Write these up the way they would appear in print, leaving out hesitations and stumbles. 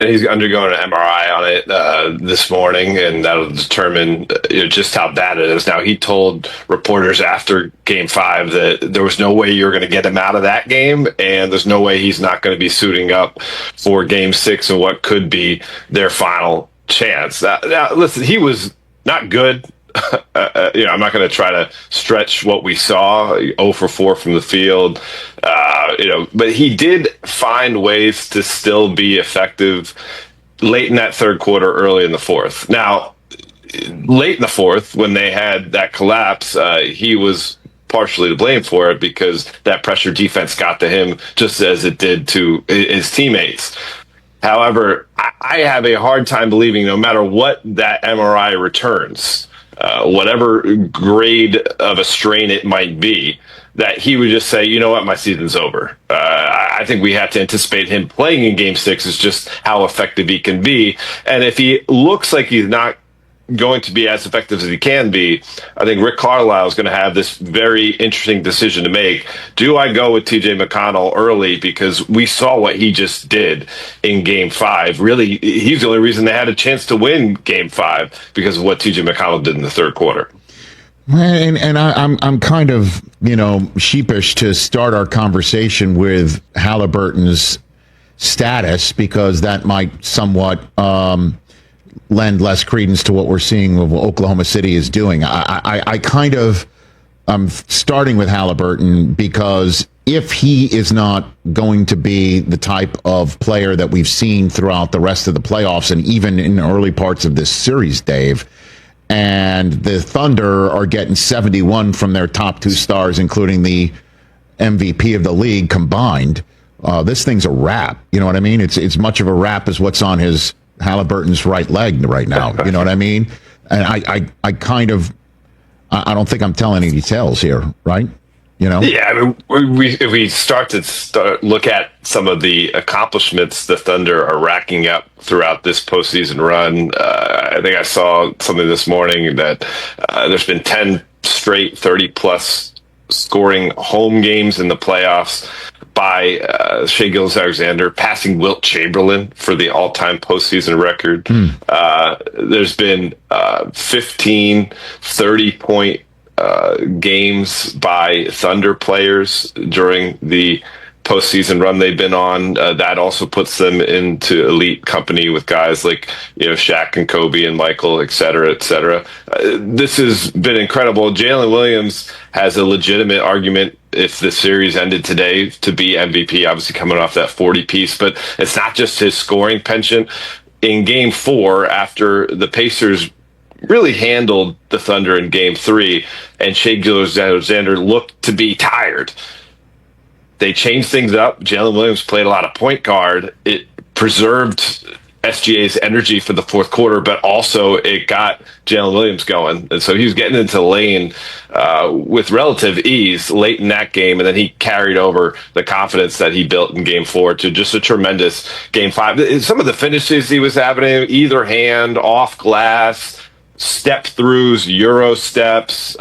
And he's undergoing an MRI on it this morning, and that'll determine just how bad it is. Now, he told reporters after Game 5 that there was no way you were going to get him out of that game, and there's no way he's not going to be suiting up for Game 6 and what could be their final chance. Now listen, he was not good. I'm not going to try to stretch what we saw. 0 for 4 from the field, but he did find ways to still be effective late in that third quarter, early in the fourth. Now, late in the fourth, when they had that collapse, he was partially to blame for it because that pressure defense got to him just as it did to his teammates. However, I have a hard time believing, no matter what that MRI returns, whatever grade of a strain it might be, that he would just say, you know what, my season's over. I think we have to anticipate him playing in Game 6 is just how effective he can be. And if he looks like he's not going to be as effective as he can be, I think Rick Carlisle is going to have this very interesting decision to make. Do I go with TJ McConnell early because we saw what he just did in Game 5? Really, he's the only reason they had a chance to win Game 5 because of what TJ McConnell did in the third quarter. And I'm kind of, sheepish to start our conversation with Halliburton's status because that might somewhat lend less credence to what we're seeing of what Oklahoma City is doing. I'm starting with Halliburton because if he is not going to be the type of player that we've seen throughout the rest of the playoffs and even in early parts of this series, Dave, and the Thunder are getting 71 from their top two stars, including the MVP of the league combined, this thing's a wrap. You know what I mean? It's much of a wrap as what's on his Halliburton's right leg right now. You know what I mean? And I don't think I'm telling any details here, right? Yeah, I mean, if we start to look at some of the accomplishments the Thunder are racking up throughout this postseason run, I think I saw something this morning that there's been 10 straight 30-plus scoring home games in the playoffs by Shai Gilgeous-Alexander, passing Wilt Chamberlain for the all-time postseason record. There's been 15 30-point games by Thunder players during the postseason run they've been on. That also puts them into elite company with guys like Shaq and Kobe and Michael, et cetera, et cetera. This has been incredible. Jalen Williams has a legitimate argument if the series ended today to be MVP, obviously coming off that 40 piece, but it's not just his scoring penchant. In Game 4, after the Pacers really handled the Thunder in Game 3, and Shai Gilgeous-Alexander looked to be tired, they changed things up. Jalen Williams played a lot of point guard. It preserved SGA's energy for the fourth quarter, but also it got Jalen Williams going. And so he was getting into the lane with relative ease late in that game, and then he carried over the confidence that he built in Game 4 to just a tremendous Game 5. Some of the finishes he was having, either hand, off glass, step throughs, Euro steps.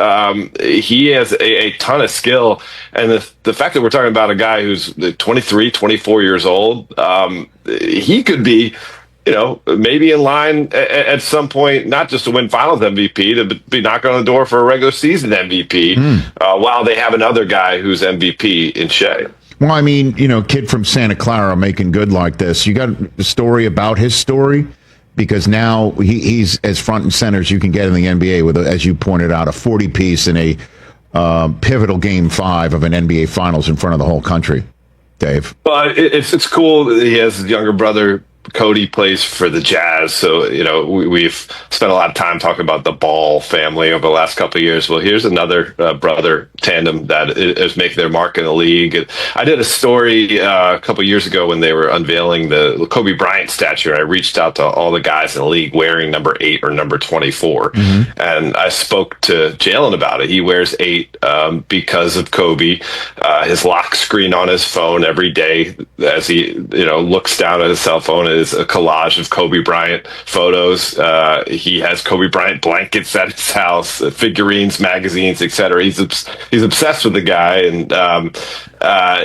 He has a ton of skill. And the fact that we're talking about a guy who's 23, 24 years old, he could be, maybe in line at some point, not just to win finals MVP, to be knocking on the door for a regular season MVP, while they have another guy who's MVP in Shai. Well, I mean, kid from Santa Clara making good like this. You got a story about his story? Because now he's as front and center as you can get in the NBA with, as you pointed out, a 40-piece in a pivotal Game 5 of an NBA Finals in front of the whole country. Dave? Well, it's cool that he has his younger brother, Cody, plays for the Jazz. So, we've spent a lot of time talking about the Ball family over the last couple of years. Well, here's another brother tandem that is making their mark in the league. And I did a story a couple of years ago when they were unveiling the Kobe Bryant statue. I reached out to all the guys in the league wearing number 8 or number 24. And I spoke to Jalen about it. He wears 8 because of Kobe. His lock screen on his phone every day as he, looks down at his cell phone is a collage of Kobe Bryant photos. He has Kobe Bryant blankets at his house, figurines, magazines, etc. He's obsessed with the guy, and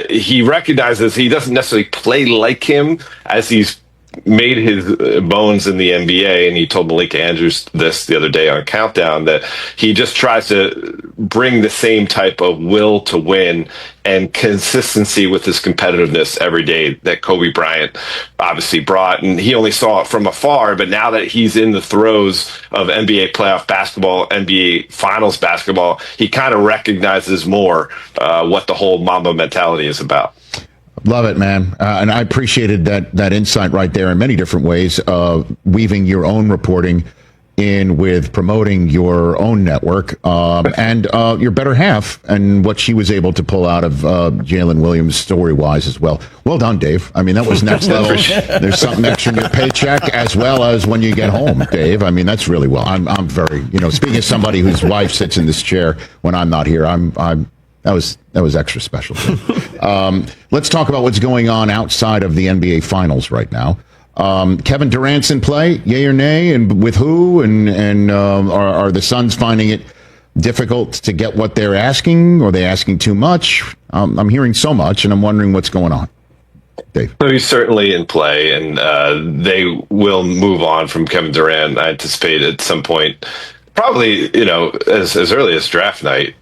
he recognizes he doesn't necessarily play like him as he's made his bones in the NBA, and he told Malika Andrews this the other day on Countdown, that he just tries to bring the same type of will to win and consistency with his competitiveness every day that Kobe Bryant obviously brought. And he only saw it from afar, but now that he's in the throes of NBA playoff basketball, NBA finals basketball, he kind of recognizes more what the whole Mamba mentality is about. Love it, man. And I appreciated that insight right there in many different ways, weaving your own reporting in with promoting your own network and your better half and what she was able to pull out of Jalen Williams story-wise as well. Well done, Dave. I mean, that was next level. There's something extra in your paycheck as well as when you get home, Dave. I mean, that's really well. I'm very, speaking as somebody whose wife sits in this chair when I'm not here, that was extra special. Let's talk about what's going on outside of the NBA Finals right now. Kevin Durant's in play, yay or nay, and with who? And are the Suns finding it difficult to get what they're asking? Or are they asking too much? I'm hearing so much, and I'm wondering what's going on. Dave. So he's certainly in play, and they will move on from Kevin Durant, I anticipate, at some point. Probably, as early as draft night,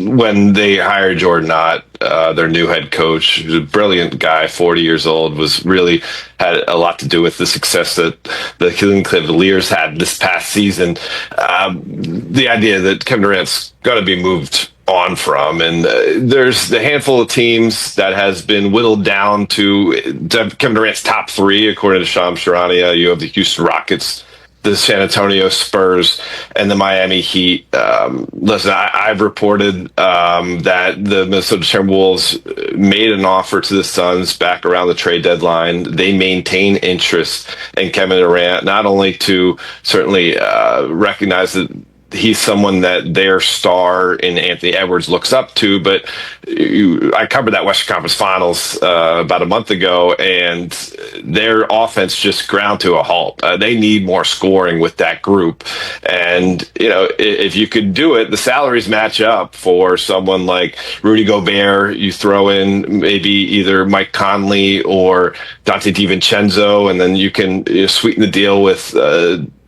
when they hired Jordan Ott, their new head coach, who's a brilliant guy, 40 years old, had a lot to do with the success that the Cleveland Cavaliers had this past season. The idea that Kevin Durant's going to be moved on from, and there's the handful of teams that has been whittled down to Kevin Durant's top three, according to Shams Charania. You have the Houston Rockets, the San Antonio Spurs, and the Miami Heat. Listen, I've reported that the Minnesota Timberwolves made an offer to the Suns back around the trade deadline. They maintain interest in Kevin Durant, not only to certainly recognize that he's someone that their star in Anthony Edwards looks up to, but I covered that Western Conference Finals about a month ago, and their offense just ground to a halt. They need more scoring with that group, and if you could do it, the salaries match up for someone like Rudy Gobert. You throw in maybe either Mike Conley or Dante DiVincenzo, and then you can sweeten the deal with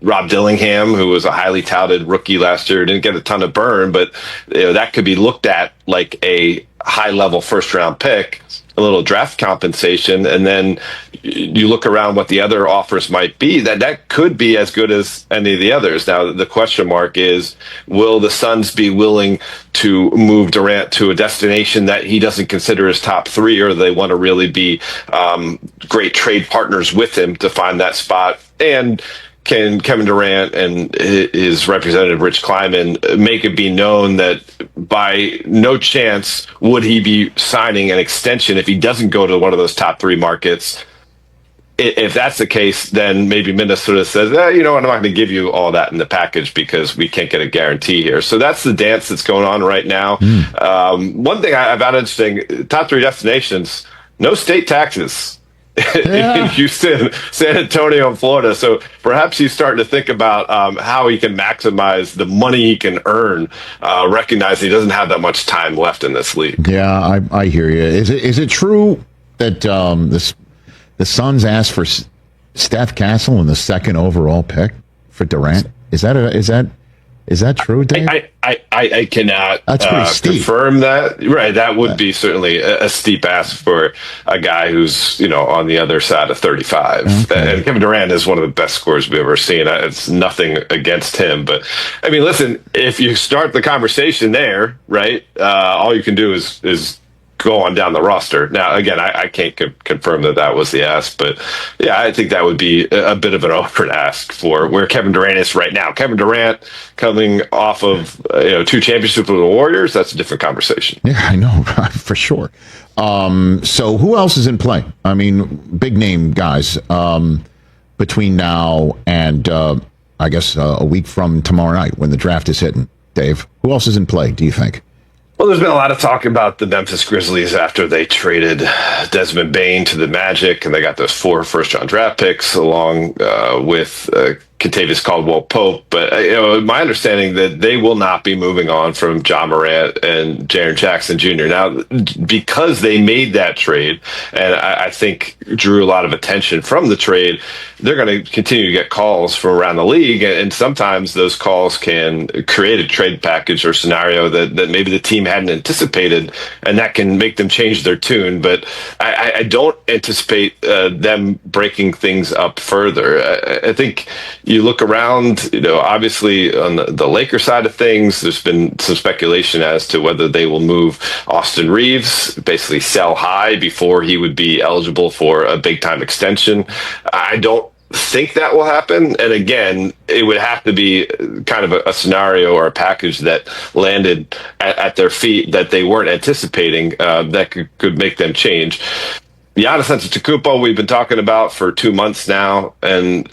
Rob Dillingham, who was a highly touted rookie last year, didn't get a ton of burn, but that could be looked at like a high-level first-round pick, a little draft compensation, and then you look around what the other offers might be, that could be as good as any of the others. Now, the question mark is, will the Suns be willing to move Durant to a destination that he doesn't consider his top three, or do they want to really be great trade partners with him to find that spot? And can Kevin Durant and his representative, Rich Kleiman, make it be known that by no chance would he be signing an extension if he doesn't go to one of those top three markets? If that's the case, then maybe Minnesota says, I'm not going to give you all that in the package because we can't get a guarantee here. So that's the dance that's going on right now. One thing I found interesting, top three destinations, no state taxes. In Houston, San Antonio, and Florida. So perhaps he's starting to think about how he can maximize the money he can earn, recognizing he doesn't have that much time left in this league. Yeah, I hear you. Is it true that the Suns asked for Steph Castle in the second overall pick for Durant? Is that true, Dave? I cannot confirm that. Right, that would be certainly a steep ask for a guy who's on the other side of 35. Okay. And Kevin Durant is one of the best scorers we've ever seen. It's nothing against him, but I mean, listen, if you start the conversation there, right, all you can do is go on down the roster. Now, again, I can't confirm that was the ask, but yeah, I think that would be a bit of an over ask for where Kevin Durant is right now. Kevin Durant coming off of 2 championships with the Warriors, that's a different conversation. Yeah, I know, for sure. So who else is in play? I mean, big name guys between now and I guess a week from tomorrow night when the draft is hitting. Dave, who else is in play, do you think? Well, there's been a lot of talk about the Memphis Grizzlies after they traded Desmond Bane to the Magic, and they got those 4 first-round draft picks along with Kentavious Caldwell-Pope, but my understanding that they will not be moving on from John Morant and Jaren Jackson Jr. Now, because they made that trade, and I think drew a lot of attention from the trade, they're going to continue to get calls from around the league, and sometimes those calls can create a trade package or scenario that maybe the team hadn't anticipated, and that can make them change their tune. But I don't anticipate them breaking things up further. I think you look around, obviously on the Lakers side of things, there's been some speculation as to whether they will move Austin Reaves, basically sell high before he would be eligible for a big time extension. I don't think that will happen. And again, it would have to be kind of a scenario or a package that landed at their feet that they weren't anticipating, that could make them change. Giannis Antetokounmpo, we've been talking about for 2 months now, and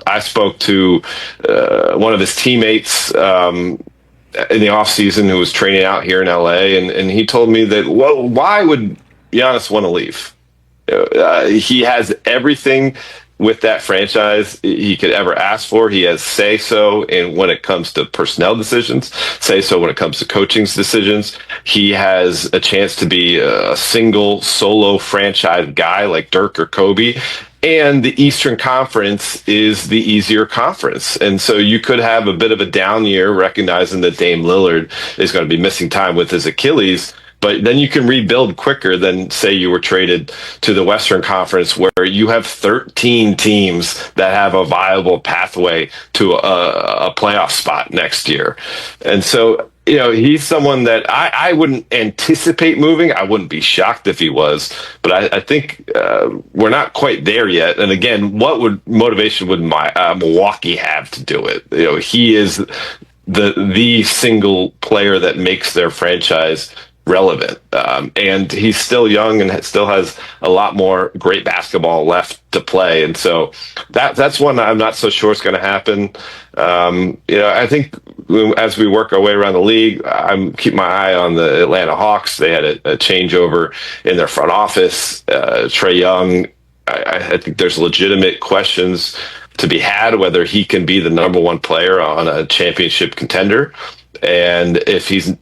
I spoke to one of his teammates in the offseason who was training out here in LA, and he told me that, well, why would Giannis want to leave? He has everything with that franchise he could ever ask for. He has say-so in when it comes to personnel decisions, say-so when it comes to coaching decisions. He has a chance to be a single solo franchise guy like Dirk or Kobe. And the Eastern Conference is the easier conference. And so you could have a bit of a down year, recognizing that Dame Lillard is going to be missing time with his Achilles. But then you can rebuild quicker than, say, you were traded to the Western Conference, where you have 13 teams that have a viable pathway to a playoff spot next year. And so, he's someone that I wouldn't anticipate moving. I wouldn't be shocked if he was, but I think we're not quite there yet. And again, what motivation would Milwaukee have to do it? He is the single player that makes their franchise relevant, and he's still young and still has a lot more great basketball left to play, and so that's one I'm not so sure is going to happen. I think as we work our way around the league, I'm keep my eye on the Atlanta Hawks. They had a changeover in their front office. Trae Young, I think there's legitimate questions to be had whether he can be the number one player on a championship contender, and if he's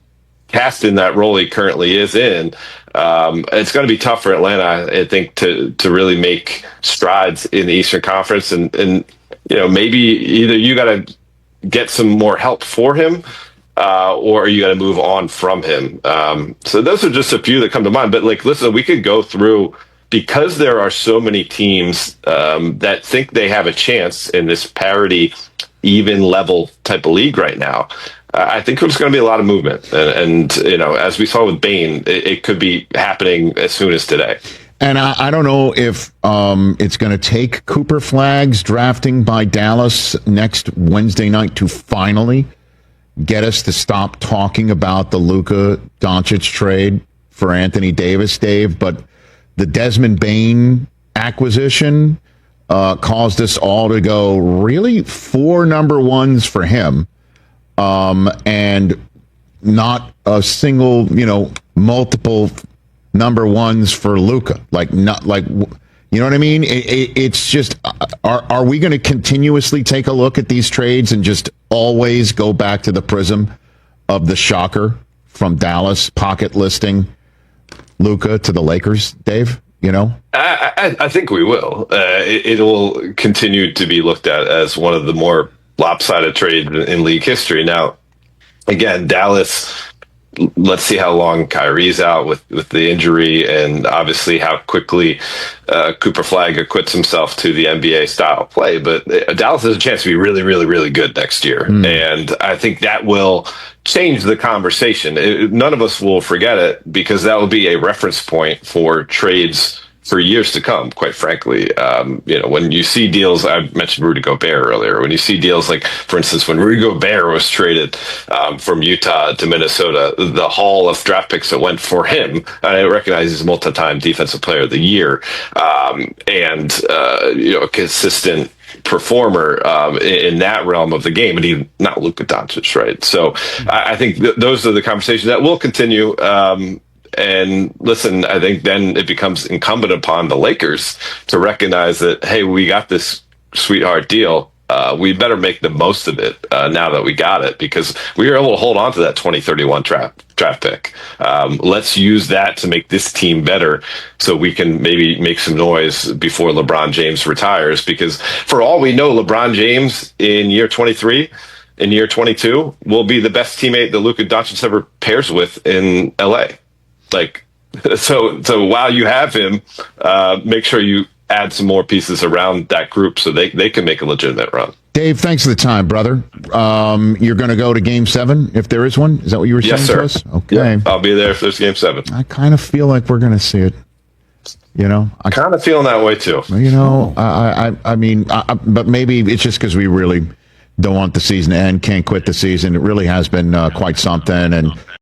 cast in that role he currently is in, it's going to be tough for Atlanta, I think, to really make strides in the Eastern Conference. And maybe either you got to get some more help for him, or you got to move on from him. So those are just a few that come to mind. But listen, we could go through, because there are so many teams that think they have a chance in this parity, even level type of league right now. I think there's going to be a lot of movement, and as we saw with Bane, it could be happening as soon as today. And I don't know if it's going to take Cooper Flagg's drafting by Dallas next Wednesday night to finally get us to stop talking about the Luka Doncic trade for Anthony Davis, Dave. But the Desmond Bane acquisition caused us all to go, really? 4 number ones for him. And not a single, multiple number ones for Luka. You know what I mean? It's just, are we going to continuously take a look at these trades and just always go back to the prism of the shocker from Dallas pocket listing Luka to the Lakers, Dave? I think we will. It will continue to be looked at as one of the more lopsided trade in league history. Now, again, Dallas, let's see how long Kyrie's out with the injury, and obviously how quickly Cooper Flagg acquits himself to the NBA style play. But Dallas has a chance to be really, really, really good next year. And I think that will change the conversation. None of us will forget it, because that will be a reference point for trades for years to come, quite frankly. When you see deals, I mentioned Rudy Gobert earlier, when you see deals like, for instance, when Rudy Gobert was traded from Utah to Minnesota, the haul of draft picks that went for him, I recognize he's a multi-time defensive player of the year, and a consistent performer in that realm of the game, but he's not Luka Doncic, right? So I think those are the conversations that will continue. And listen, I think then it becomes incumbent upon the Lakers to recognize that, hey, we got this sweetheart deal. We better make the most of it now that we got it, because we were able to hold on to that 2031 draft pick. Let's use that to make this team better, so we can maybe make some noise before LeBron James retires. Because for all we know, LeBron James in year 23, in year 22, will be the best teammate that Luka Doncic ever pairs with in LA. Like, so while you have him, make sure you add some more pieces around that group so they can make a legitimate run. Dave, thanks for the time, brother. You're going to go to Game 7 if there is one? Is that what you were saying to us? Okay. Yep, I'll be there if there's Game 7. I kind of feel like we're going to see it. I kind of feeling that way too. I mean, but maybe it's just because we really don't want the season to end, can't quit the season. It really has been quite something, and